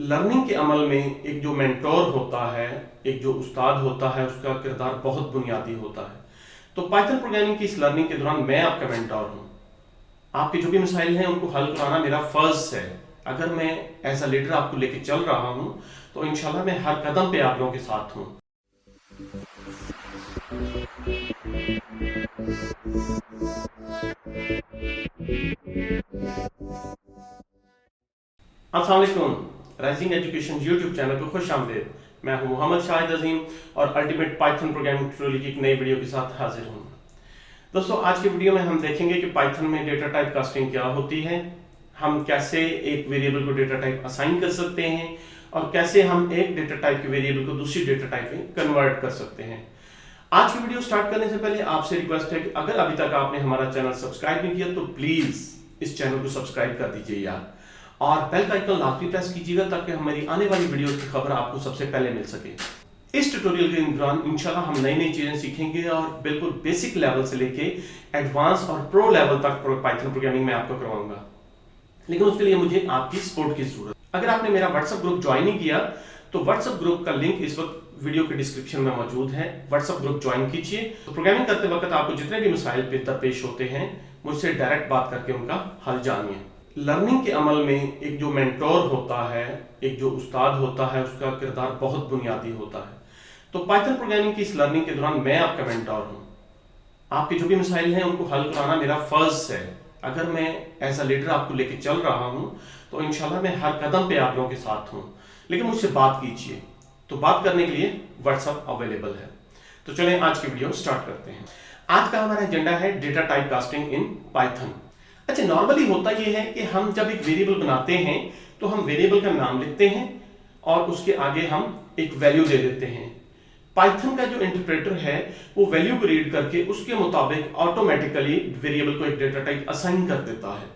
Learning के अमल में एक जो मेंटोर होता है, एक जो उस्ताद होता है, उसका किरदार बहुत बुनियादी होता है। तो पाइथन प्रोग्रामिंग की इस लर्निंग के दौरान मैं आपका मेंटोर हूँ। आपके जो भी मसाइल हैं उनको हल कराना मेरा फर्ज है। अगर मैं एज अ लीडर आपको लेके चल रहा हूँ तो इंशाल्लाह मैं हर कदम पे आप लोगों के साथ हूँ। अस्सलाम वालेकुम, राइजिंग एजुकेशन यूट्यूब चैनल पर खुश आमदीद। मैं हूं मोहम्मद शाहिद अजीम और अल्टीमेट पाइथन प्रोग्रामिंग ट्यूटोरियल की एक नई वीडियो के साथ हाजिर हूं। दोस्तों, आज की वीडियो में हम देखेंगे कि पाइथन में डेटा टाइप कास्टिंग क्या होती है, हम कैसे एक वेरिएबल को डेटा टाइप असाइन कर सकते हैं और कैसे हम एक डेटा टाइप के वेरिएबल को दूसरी डेटा टाइप में कन्वर्ट कर सकते हैं। आज की वीडियो स्टार्ट करने से पहले आपसे रिक्वेस्ट है कि अगर अभी तक आपने हमारा चैनल सब्सक्राइब नहीं किया तो प्लीज इस चैनल को सब्सक्राइब कर दीजिए यार, और बेल का आइकन लाजमी प्रेस कीजिएगा ताकि हमारी आने वाली वीडियोस की खबर आपको सबसे पहले मिल सके। इस ट्यूटोरियल के दौरान इंशाल्लाह हम नई नई चीजें सीखेंगे और बिल्कुल बेसिक लेवल से लेके एडवांस और प्रो लेवल तक पाइथन प्रोग्रामिंग में आपको करवाऊंगा, लेकिन उसके लिए मुझे आपकी सपोर्ट की जरूरत है। अगर आपने मेरा व्हाट्सएप ग्रुप ज्वाइन नहीं किया तो व्हाट्सएप ग्रुप का लिंक इस वक्त वीडियो के डिस्क्रिप्शन में मौजूद है। व्हाट्सएप ग्रुप ज्वाइन कीजिए। तो प्रोग्रामिंग करते वक्त आपको जितने भी मसाइल दरपेश होते हैं मुझसे डायरेक्ट बात करके उनका हल जानिए। लर्निंग के अमल में एक जो मेंटोर होता है, एक जो उस्ताद होता है, उसका किरदार बहुत बुनियादी होता है। तो पाइथन प्रोग्रामिंग की इस लर्निंग के दौरान मैं आपका मेंटोर हूँ। आपके जो भी मसाइल हैं उनको हल कराना मेरा फर्ज है। अगर मैं एज अ लीडर आपको लेके चल रहा हूँ तो इंशाल्लाह मैं हर कदम पे आप लोगों के साथ हूँ, लेकिन मुझसे बात कीजिए। तो बात करने के लिए व्हाट्सएप अवेलेबल है। तो चलें आज की वीडियो स्टार्ट करते हैं। आज का हमारा एजेंडा है data type casting in Python. अच्छा, नॉर्मली होता यह है कि हम जब एक वेरिएबल बनाते हैं तो हम वेरिएबल का नाम लिखते हैं और उसके आगे हम एक वैल्यू दे देते हैं। पाइथन का जो इंटरप्रेटर है वो वैल्यू को रीड करके उसके मुताबिक ऑटोमेटिकली वेरिएबल को एक डेटा टाइप असाइन कर देता है।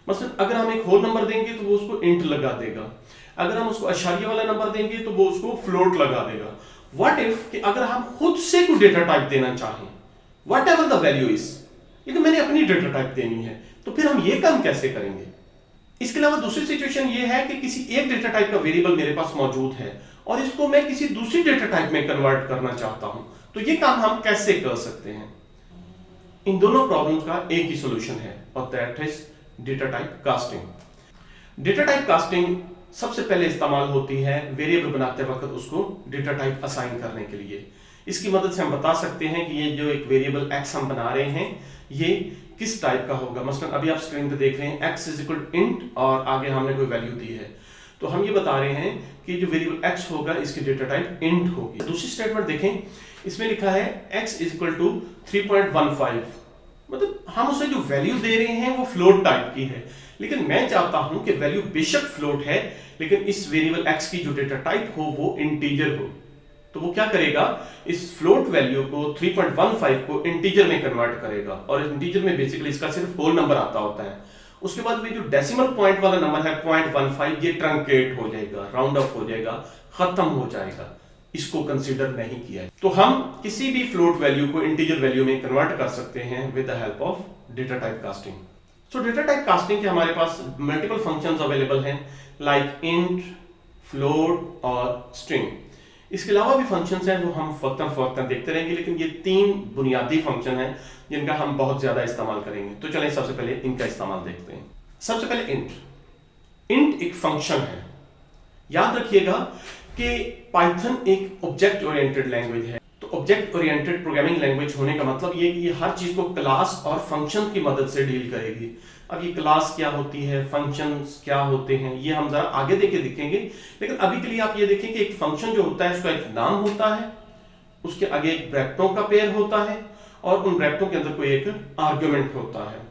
मतलब अगर हम एक होल नंबर देंगे तो वो उसको इंट लगा देगा, अगर हम उसको अशारिया वाला नंबर देंगे तो वो उसको फ्लोट लगा देगा। व्हाट इफ कि अगर हम खुद से कोई डेटा टाइप देना चाहें, what ever the value is, लेकिन मैंने अपनी डेटा टाइप देनी है, तो फिर हम ये काम कैसे करेंगे? इसके अलावा दूसरी सिचुएशन ये है कि किसी एक डेटा टाइप का वेरिएबल मेरे पास मौजूद है और इसको मैं किसी दूसरी डेटा टाइप में कन्वर्ट करना चाहता हूं, तो ये काम हम कैसे कर सकते हैं? इन दोनों प्रॉब्लम्स का एक ही सॉल्यूशन है और that is data type casting. Data type casting सबसे पहले इस्तेमाल होती है वेरिएबल बनाते वक्त उसको डेटा टाइप असाइन करने के लिए। इसकी मदद से हम बता सकते हैं कि ये जो एक वेरिएबल x हम बना रहे हैं ये किस टाइप का होगा। मसलन अभी आप स्क्रीन पे देख रहे हैं x इज इक्वल इंट और आगे हमने कोई वैल्यू दी है, तो हम ये बता रहे हैं कि जो वेरिएबल x होगा इसकी डेटा टाइप इंट होगी। दूसरी स्टेटमेंट देखें, इसमें लिखा है x इज इक्वल टू 3.15, मतलब हम उसे जो वैल्यू दे रहे हैं वो फ्लोट टाइप की है, लेकिन मैं चाहता हूं कि वैल्यू बेशक फ्लोट है लेकिन इस वेरिएबल x की जो डेटा टाइप हो वो इंटीजर हो। तो वो क्या करेगा, इस फ्लोट वैल्यू को 3.15 को इंटीजर में कन्वर्ट करेगा और इंटीजर में बेसिकली इसका सिर्फ होल नंबर आता होता है। उसके बाद जो डेसिमल पॉइंट वाला नंबर है 0.15, ये ट्रंकेट हो जाएगा, राउंड ऑफ हो जाएगा, खत्म हो जाएगा, इसको कंसीडर नहीं किया है। तो हम किसी भी फ्लोट वैल्यू को इंटीजर वैल्यू में कन्वर्ट कर सकते हैं with the help of data type casting. So data type casting के हमारे पास मल्टीपल फंक्शंस अवेलेबल हैं लाइक इंट, फ्लोट और स्ट्रिंग। इसके अलावा भी फंक्शंस हैं वो हम वक्तन देखते रहेंगे, लेकिन ये तीन बुनियादी फंक्शन हैं जिनका हम बहुत ज्यादा इस्तेमाल करेंगे। तो चलें सबसे पहले इनका इस्तेमाल देखते हैं। सबसे पहले इंट एक फंक्शन है। याद रखिएगा कि पाइथन एक ऑब्जेक्ट ओरिएंटेड लैंग्वेज है। तो ऑब्जेक्ट ओरिएंटेड प्रोग्रामिंग लैंग्वेज होने का मतलब ये कि ये हर चीज को क्लास और फंक्शन की मदद से डील करेगी। अब ये क्लास क्या होती है, फंक्शंस क्या होते हैं, ये हम जरा आगे देके दिखेंगे, लेकिन अभी के लिए आप ये देखें कि एक फंक्शन जो होता है उसका एक नाम होता है, उसके आगे एक ब्रैकेटों का पेयर होता है और उन ब्रैकेटों के अंदर कोई एक आर्गुमेंट होता है।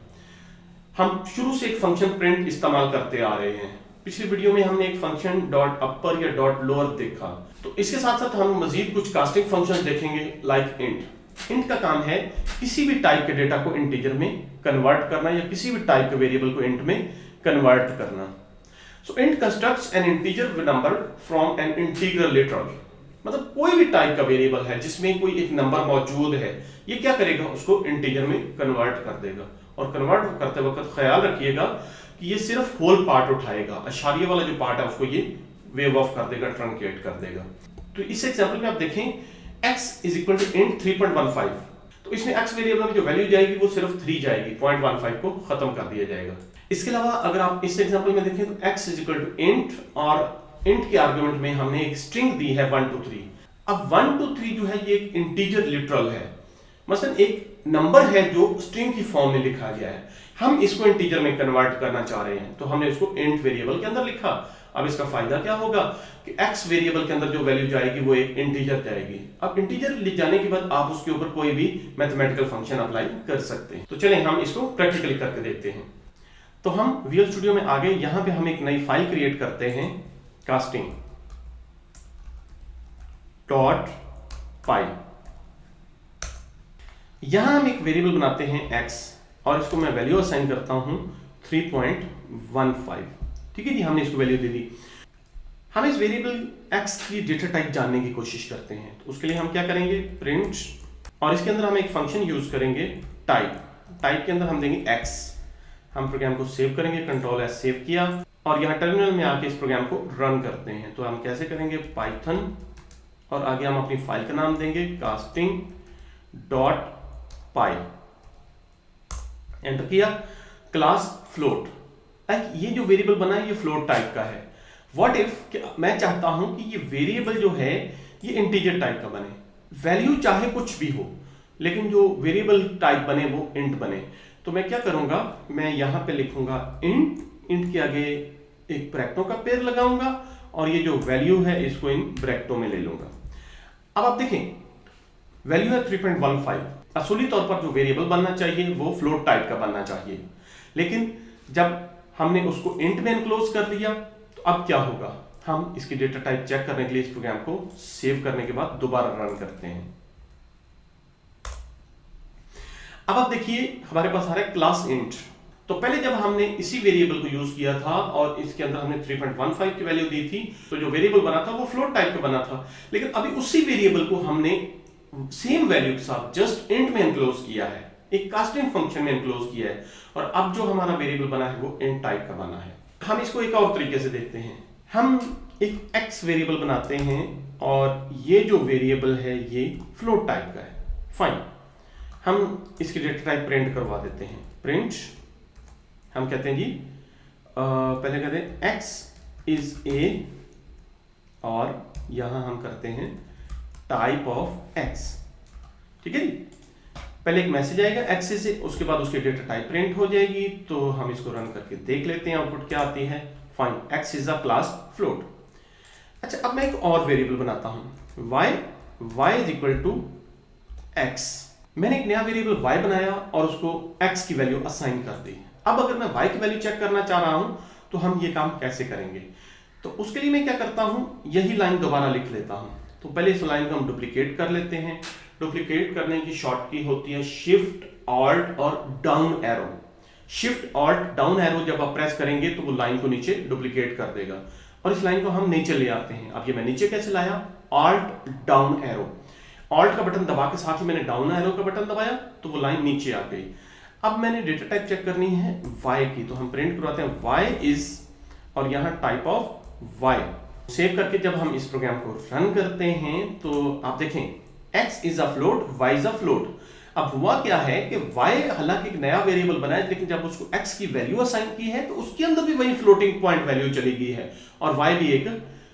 हम शुरू से एक फंक्शन प्रिंट इस्तेमाल करते आ रहे हैं। पिछली वीडियो में हमने एक फंक्शन डॉट अपर या डॉट लोअर देखा। तो इसके साथ साथ हम मजीद कुछ कास्टिंग फंक्शंस देखेंगे लाइक इंट। इंट का काम है किसी भी टाइप के डेटा को इंटीजर में कन्वर्ट करना या किसी भी टाइप के वेरिएबल को इंट में कन्वर्ट करना। So int constructs an integer number from an integral literal, मतलब कोई भी टाइप का वेरिएबल है जिसमें कोई एक नंबर मौजूद है, ये क्या करेगा, उसको इंटीजर में कन्वर्ट कर देगा। और कन्वर्ट करते वक्त ख्याल रखिएगा कि ये सिर्फ होल पार्ट उठाएगा, अशारिये वाला जो पार्ट है उसको ये वेव ऑफ कर देगा, ट्रंकेट कर देगा। तो इस एग्जांपल में आप देखें x is equal to int 3.15, तो इसमें x वेरिएबल में जो वैल्यू जाएगी वो सिर्फ 3 जाएगी, 0.15 को खत्म कर दिया जाएगा। इसके अलावा अगर आप इस एग्जांपल में देखें तो x is equal to int, और int के आर्गुमेंट में हमने एक स्ट्रिंग दी है 1 2 3। अब 1 2 3 जो है ये एक इंटीजर लिटरल है, मसलन एक नंबर है जो स्ट्रिंग की फॉर्म में लिखा गया है, हम इसको इंटीजर में कन्वर्ट करना चाह रहे हैं, तो हमने उसको int वेरिएबल के अंदर लिखा। अब इसका फायदा क्या होगा कि x वेरिएबल के अंदर जो वैल्यू जाएगी वो एक इंटीजर जाएगी। अब इंटीजर लिख जाने के बाद आप उसके ऊपर कोई भी मैथमेटिकल फंक्शन अप्लाई कर सकते हैं। तो चलें हम इसको प्रैक्टिकली करके देखते हैं। तो हम विजुअल स्टूडियो में आ गए, यहां पे हम एक नई फाइल क्रिएट करते हैं, कास्टिंग डॉट पाई। यहां हम एक वेरिएबल बनाते हैं x, और इसको मैं वैल्यू असाइन करता हूं 3.15। ठीक है जी, हमने इसको वैल्यू दे दी। हम इस वेरिएबल x की डेटा टाइप जानने की कोशिश करते हैं, तो उसके लिए हम क्या करेंगे, प्रिंट, और इसके अंदर हम एक फंक्शन यूज करेंगे टाइप। टाइप के अंदर हम देंगे x। हम प्रोग्राम को सेव करेंगे, कंट्रोल S सेव किया, और यहाँ टर्मिनल में आके इस प्रोग्राम को रन करते हैं। तो हम कैसे करेंगे, पाइथन, और आगे हम अपनी फाइल का नाम देंगे कास्टिंग डॉट पाई, एंटर किया। क्लास फ्लोट, ये जो वेरिएबल बना है ये फ्लोट टाइप का है। व्हाट इफ मैं चाहता हूं कि ये वेरिएबल जो है ये इंटीजर टाइप का बने, वैल्यू चाहे कुछ भी हो, लेकिन जो वेरिएबल टाइप बने वो इंट बने। तो मैं क्या करूंगा, मैं यहां पे लिखूंगा इंट, इंट के आगे एक ब्रैकेटों का पेयर लगाऊंगा, और ये जो वैल्यू है इसको इन ब्रैकेटों में ले लूंगा। अब आप देखें वैल्यू है 3.15। असली तौर पर जो वेरिएबल बनना चाहिए वो फ्लोट टाइप का बनना चाहिए, लेकिन जब हमने उसको इंट में एनक्लोज कर लिया, तो अब क्या होगा, हम इसकी डेटा टाइप चेक करने के लिए इस प्रोग्राम को सेव करने के बाद दोबारा रन करते हैं। अब आप देखिए हमारे पास आ रहा है क्लास इंट। तो पहले जब हमने इसी वेरिएबल को यूज किया था और इसके अंदर हमने 3.15 की वैल्यू दी थी, तो जो वेरिएबल बना था वो फ्लोट टाइप का बना था, लेकिन अभी उसी वेरिएबल को हमने सेम वैल्यू के साथ जस्ट इंट में एनक्लोज किया है, एक कास्टिंग फंक्शन में एनक्लोज किया है, और अब जो हमारा वेरिएबल बना है वो इंट टाइप का बना है। हम इसको एक और तरीके से देखते हैं। हम एक x वेरिएबल बनाते हैं और ये जो वेरिएबल है ये फ्लोट टाइप का है। फाइन, हम इसकी डेटा टाइप प्रिंट करवा देते हैं। प्रिंट हम कहते हैं जी पहले कहते हैं x इज ए, और यहां हम करते हैं टाइप ऑफ x। ठीक है जी, पहले एक मैसेज आएगा x से, उसके बाद उसकी डेटा टाइप प्रिंट हो जाएगी। तो हम इसको रन करके देख लेते हैं आउटपुट क्या आती है। Fine, x is a class float. अच्छा, अब मैं एक और वेरिएबल बनाता हूं y is equal to x। मैंने एक नया वेरिएबल y बनाया और उसको x की वैल्यू असाइन कर दी। अब अगर मैं y की वैल्यू चेक करना चाह रहा हूं तो हम ये काम कैसे करेंगे, तो उसके लिए मैं क्या करता हूं, यही लाइन दोबारा लिख लेता हूं। तो पहले इस लाइन को हम डुप्लीकेट कर लेते हैं। डुप्लीकेट करने की शॉर्ट की होती है शिफ्ट ऑल्ट और down arrow. Shift alt down arrow जब आप प्रेस करेंगे तो वो लाइन को नीचे डुप्लीकेट कर देगा, और इस लाइन को हम नीचे ले आते हैं। अब ये मैं नीचे कैसे लाया, ऑल्ट डाउन एरो, ऑल्ट का बटन दबा के साथ ही मैंने डाउन एरो का बटन दबाया तो वो लाइन नीचे आ गई। अब मैंने डेटा टाइप चेक करनी है y की, तो हम प्रिंट करवाते हैं y इज, और यहाँ टाइप ऑफ y। सेव करके जब हम इस प्रोग्राम को रन करते हैं तो आप देखें x is a float, y is a float. अब हुआ क्या है कि y हालांकि एक नया वेरिएबल बना है, लेकिन जब उसको x की वैल्यू असाइन की है तो उसके अंदर भी वही फ्लोटिंग पॉइंट वैल्यू चली गई है, और y भी एक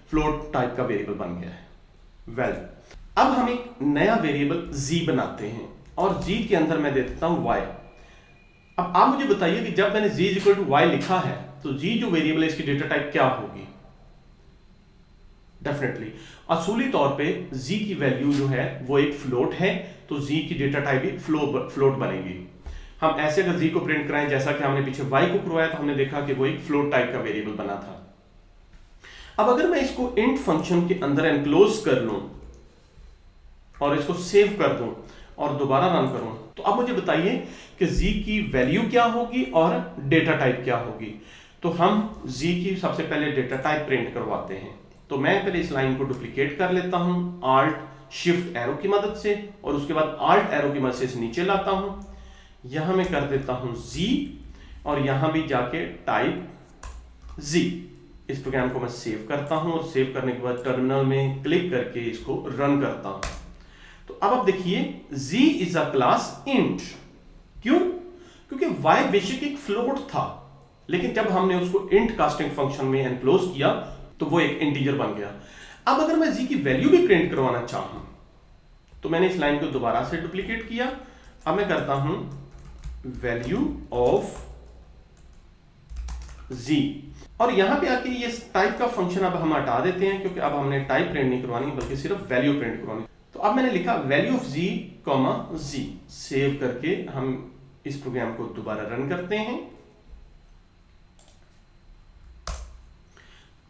फ्लोट टाइप का वेरिएबल बन गया है। वेल, अब हम एक नया वेरिएबल z बनाते हैं और z के अंदर मैं दे देता हूं y। अब आप मुझे बताइए कि जब मैंने z इक्वल टू y लिखा है तो z जो वेरिएबल है इसकी डेटा टाइप क्या होगी। डेफिनेटली असूली तौर पे z की वैल्यू जो है वो एक फ्लोट है, तो z की डेटा टाइप भी फ्लोट बनेगी। हम ऐसे अगर z को प्रिंट कराएं जैसा कि हमने पीछे y को करवाया तो हमने देखा कि वो एक फ्लोट टाइप का वेरिएबल बना था। अब अगर मैं इसको इंट फंक्शन के अंदर एनक्लोज कर लूं और इसको सेव कर दूं और दोबारा रन करूं, तो अब मुझे बताइए कि z की वैल्यू क्या होगी और डेटा टाइप क्या होगी। तो हम z की सबसे पहले डेटा टाइप प्रिंट करवाते हैं। तो मैं पहले इस लाइन को डुप्लीकेट कर लेता हूं ऑल्ट शिफ्ट एरो की मदद से, और उसके बाद ऑल्ट एरो की मदद से इसे नीचे लाता हूं। यहां मैं कर देता हूं z, और यहां भी जाके टाइप z। इस प्रोग्राम को मैं सेव करता हूं और सेव करने के बाद टर्मिनल में क्लिक करके इसको रन करता हूं। तो अब आप देखिए z is a class int. क्यों? क्योंकि y बेसिक एक फ्लोट था, लेकिन जब हमने उसको इंट कास्टिंग फंक्शन में एनक्लोज किया तो वो एक इंटीजर बन गया। अब अगर मैं z की वैल्यू भी प्रिंट करवाना चाहूं तो मैंने इस लाइन को दोबारा से डुप्लीकेट किया। अब मैं करता हूं वैल्यू ऑफ z, और यहां पे आके ये टाइप का फंक्शन अब हम हटा देते हैं, क्योंकि अब हमने टाइप प्रिंट नहीं करवानी बल्कि सिर्फ वैल्यू प्रिंट करवानी। तो अब मैंने लिखा value of z comma z। Save करके हम इस प्रोग्राम को दोबारा रन करते हैं।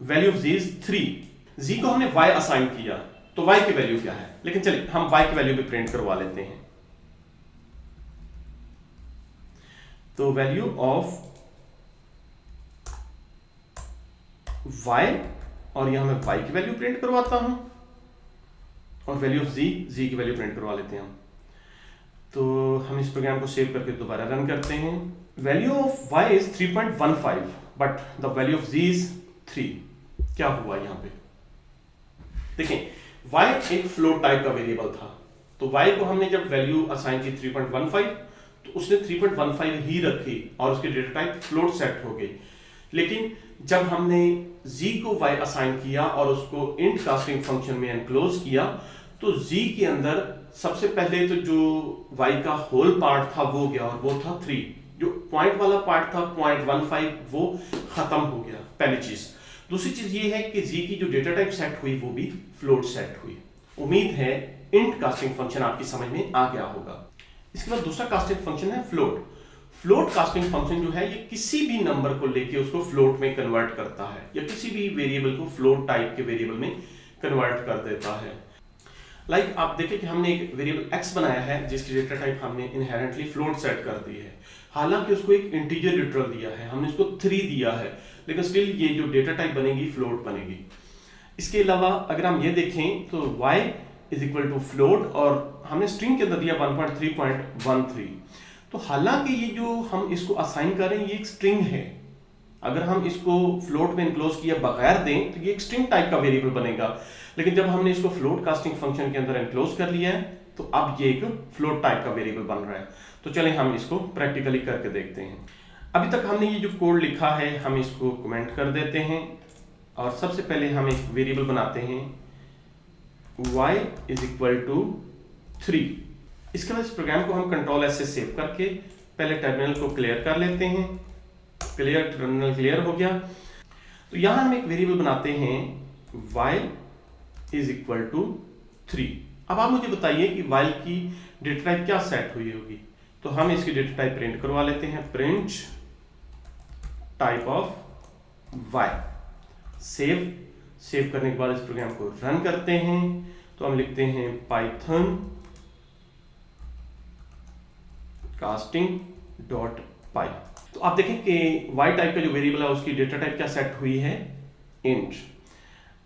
Value of z is 3। z को हमने y असाइन किया, तो y की वैल्यू क्या है, लेकिन चलिए हम y की वैल्यू भी प्रिंट करवा लेते हैं। तो वैल्यू ऑफ y, और यहां मैं y की वैल्यू प्रिंट करवाता हूं, और वैल्यू ऑफ z की वैल्यू प्रिंट करवा लेते हैं हम। तो हम इस प्रोग्राम को सेव करके दोबारा रन करते हैं। Value of y is 3.15 but the value of z is 3। क्या हुआ यहां पे? देखें y एक फ्लोट टाइप का वेरिएबल था, तो y को हमने जब वैल्यू असाइन की 3.15 तो उसने 3.15 ही रखी और उसकी डेटा टाइप फ्लोट सेट हो गई। लेकिन जब हमने z को y असाइन किया और उसको इंट कास्टिंग फंक्शन में एनक्लोज किया तो z के अंदर सबसे पहले तो जो y का होल पार्ट था वो गया, और वो था 3। जो पॉइंट वाला पार्ट था 0.15 वो खत्म हो गया, पहली चीज। दूसरी चीज ये है कि z की जो डेटा टाइप सेट हुई वो भी फ्लोट सेट हुई। उम्मीद है इंट कास्टिंग फंक्शन आपकी समझ में आ गया होगा। इसके बाद दूसरा कास्टिंग फंक्शन है फ्लोट। फ्लोट कास्टिंग फंक्शन जो है ये किसी भी नंबर को लेके उसको फ्लोट में कन्वर्ट करता है, या किसी भी वेरिएबल को फ्लोट टाइप के वेरिएबल में कन्वर्ट कर देता है। लाइक आप देखें कि हमने एक वेरिएबल x बनाया है जिसकी डेटा टाइप हमने इनहेरेंटली फ्लोट सेट कर दी है, हालांकि उसको एक इंटीजर लिटरल दिया है, हमने इसको 3 दिया है, लेकिन स्टिल ये जो डेटा टाइप बनेगी फ्लोट बनेगी। इसके अलावा अगर हम ये देखें तो y is equal to float, और हमने स्ट्रिंग के अंदर दिया 1.3.13। तो हालांकि ये जो हम इसको असाइन कर रहे हैं ये एक स्ट्रिंग है, अगर हम इसको फ्लोट में एनक्लोज किया बगैर दें तो ये एक स्ट्रिंग टाइप का वेरिएबल बनेगा, लेकिन जब हमने इसको फ्लोट कास्टिंग फंक्शन के अंदर एनक्लोज कर लिया है तो अब ये एक फ्लोट टाइप का वेरिएबल बन रहा है। तो चलें हम इसको प्रैक्टिकली करके देखते हैं। अभी तक हमने ये जो कोड लिखा है हम इसको कमेंट कर देते हैं, और सबसे पहले हम एक वेरिएबल बनाते हैं y इज इक्वल टू 3। इसके बाद इस प्रोग्राम को हम कंट्रोल एस से सेव करके पहले टर्मिनल को क्लियर कर लेते हैं। टर्मिनल क्लियर हो गया। तो यहां हम एक वेरिएबल बनाते हैं y इज इक्वल टू 3। अब आप मुझे बताइए कि while की डेटा टाइप क्या सेट हुई होगी। तो हम इसकी डेटा टाइप प्रिंट करवा लेते हैं, print type of y। Save करने के बाद इस प्रोग्राम को रन करते हैं। तो हम लिखते हैं पाइथन casting.py। तो आप देखें कि y टाइप का जो वेरिएबल है उसकी डेटा टाइप क्या सेट हुई है, इंट।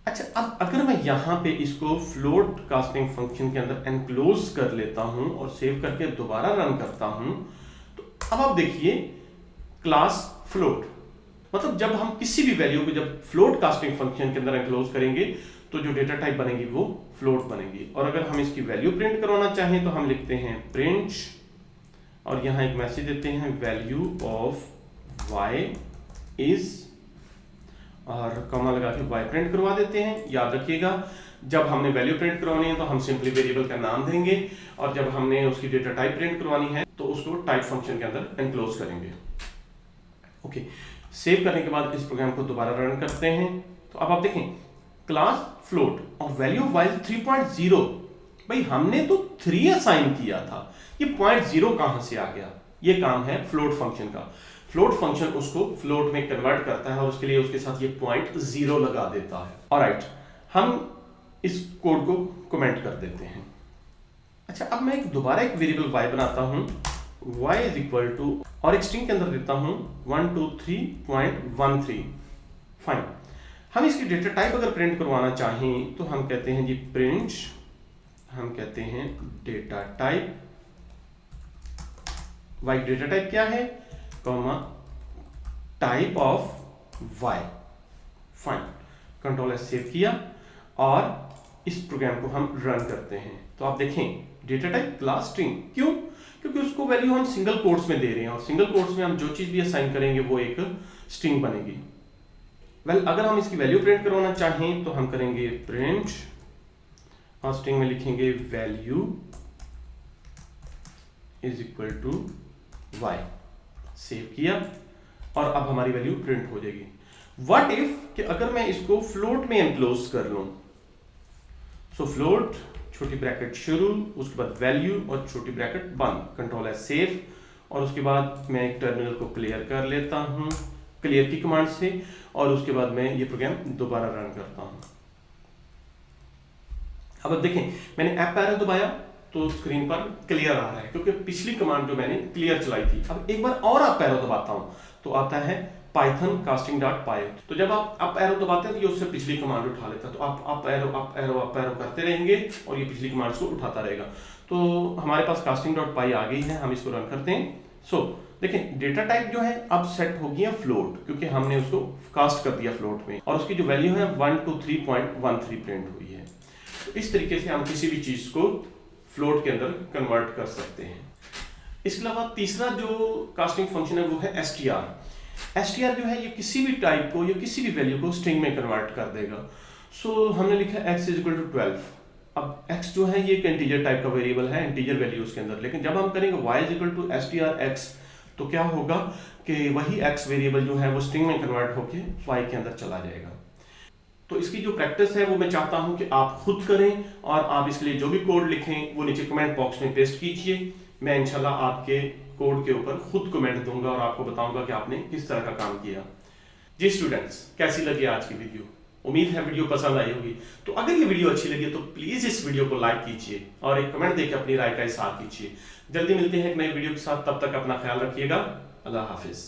अच्छा, अब अगर मैं यहां पे इसको फ्लोट कास्टिंग फंक्शन के अंदर एनक्लोज कर लेता हूं और सेव करके दोबारा रन करता हूं, तो अब आप देखिए क्लास फ्लोट, मतलब जब हम किसी भी वैल्यू को जब फ्लोट कास्टिंग फंक्शन के अंदर एनक्लोज करेंगे तो जो डेटा टाइप बनेगी वो फ्लोट बनेगी। और अगर हम इसकी वैल्यू प्रिंट करवाना चाहें तो हम लिखते हैं प्रिंट, और यहां एक मैसेज देते हैं वैल्यू ऑफ y इज, और कॉमा लगा के y प्रिंट करवा देते हैं। याद रखिएगा जब हमने वैल्यू प्रिंट करवानी है तो हम सिंपली वेरिएबल का नाम देंगे, और जब हमने उसकी डेटा टाइप प्रिंट करवानी है तो उसको टाइप फंक्शन के अंदर एनक्लोज करेंगे। ओके, सेव करने के बाद इस प्रोग्राम को दोबारा रन करते हैं। तो अब आप देखें क्लास फ्लोट और वैल्यू ऑफ y 3.0। भाई हमने तो 3 असाइन किया था, ये 0.0 कहां से आ गया? ये काम है फ्लोट फंक्शन का। फ्लोट फंक्शन उसको फ्लोट में कन्वर्ट करता है और उसके लिए उसके साथ ये 0.0 लगा देता है। ऑलराइट, हम इस कोड को कमेंट कर देते हैं। अच्छा, अब मैं दोबारा एक वेरिएबल y बनाता हूं, y इज इक्वल टू, और एक स्ट्रिंग के अंदर देता हूं 123.13। फाइन, हम इसकी डेटा टाइप अगर प्रिंट करवाना चाहें तो हम कहते हैं जी प्रिंट, हम कहते हैं data type, y data type क्या है, comma type of y। Fine, control S save किया और इस प्रोग्राम को हम रन करते हैं। तो आप देखें डेटा टाइप क्लास स्ट्रिंग, क्यों? क्योंकि उसको वैल्यू हम सिंगल कोट्स में दे रहे हैं और सिंगल कोट्स में हम जो चीज भी असाइन करेंगे वो एक स्ट्रिंग बनेगी। अगर हम इसकी वैल्यू प्रिंट करवाना चाहें तो हम करेंगे प्रिंट और स्ट्रिंग में लिखेंगे value is equal to y, save किया और अब हमारी वैल्यू प्रिंट हो जाएगी। व्हाट इफ कि अगर मैं इसको फ्लोट में एनक्लोज कर लूं, सो फ्लोट छोटी ब्रैकेट शुरू, उसके बाद वैल्यू और छोटी ब्रैकेट बंद, कंट्रोल एस सेव और उसके बाद मैं एक टर्मिनल को क्लियर कर लेता हूं क्लियर की कमांड से और उसके बाद मैं ये प्रोग्राम दोबारा रन करता हूं। अब देखें मैंने अप एरो दबाया तो स्क्रीन पर क्लियर आ रहा है क्योंकि पिछली कमांड जो मैंने क्लियर चलाई थी। अब एक बार और अप एरो दबाता हूं तो आता है पाइथन casting.py। तो जब आप अप एरो दबाते हैं तो ये उससे पिछली कमांड उठा लेता है, तो आप अप एरो करते रहेंगे और ये पिछली कमांड्स को उठाता रहेगा। तो हमारे पास casting.py आ गई है, हम इसको रन करते हैं। देखें डेटा टाइप जो है अब सेट हो गया फ्लोट, क्योंकि हमने उसको कास्ट कर दिया फ्लोट में और उसकी जो वैल्यू है 123.13 प्रिंट हुई है। तो इस तरीके से हम किसी भी चीज को फ्लोट के अंदर कन्वर्ट कर सकते हैं। इसके अलावा तीसरा जो कास्टिंग फंक्शन है वो है str। str जो है ये किसी भी टाइप को या किसी भी वैल्यू को स्ट्रिंग में कन्वर्ट कर देगा। हमने लिखा x इज इक्वल टू 12। अब x जो है ये एक इंटीजर टाइप का वेरिएबल है, इंटीजर वैल्यू उसके अंदर, लेकिन जब हम करेंगे y is equal to str x तो क्या होगा कि वही x वेरिएबल जो है वो स्ट्रिंग में कन्वर्ट होके y के अंदर चला जाएगा। तो इसकी जो प्रैक्टिस है वो मैं चाहता हूं कि आप खुद करें और आप इसके लिए जो भी कोड लिखें वो नीचे कमेंट बॉक्स में पेस्ट कीजिए। मैं इंशाल्लाह आपके कोड के ऊपर खुद कमेंट दूंगा और आपको बताऊंगा कि आपने किस तरह का काम किया। जी स्टूडेंट्स, कैसी लगी आज की वीडियो? उम्मीद है वीडियो पसंद आई होगी। तो अगर ये वीडियो अच्छी लगी तो प्लीज इस वीडियो को लाइक कीजिए और एक कमेंट देकर अपनी राय का इज़हार कीजिए। जल्दी मिलते हैं एक नई वीडियो के साथ, तब तक अपना ख्याल रखिएगा। अल्लाह हाफिज।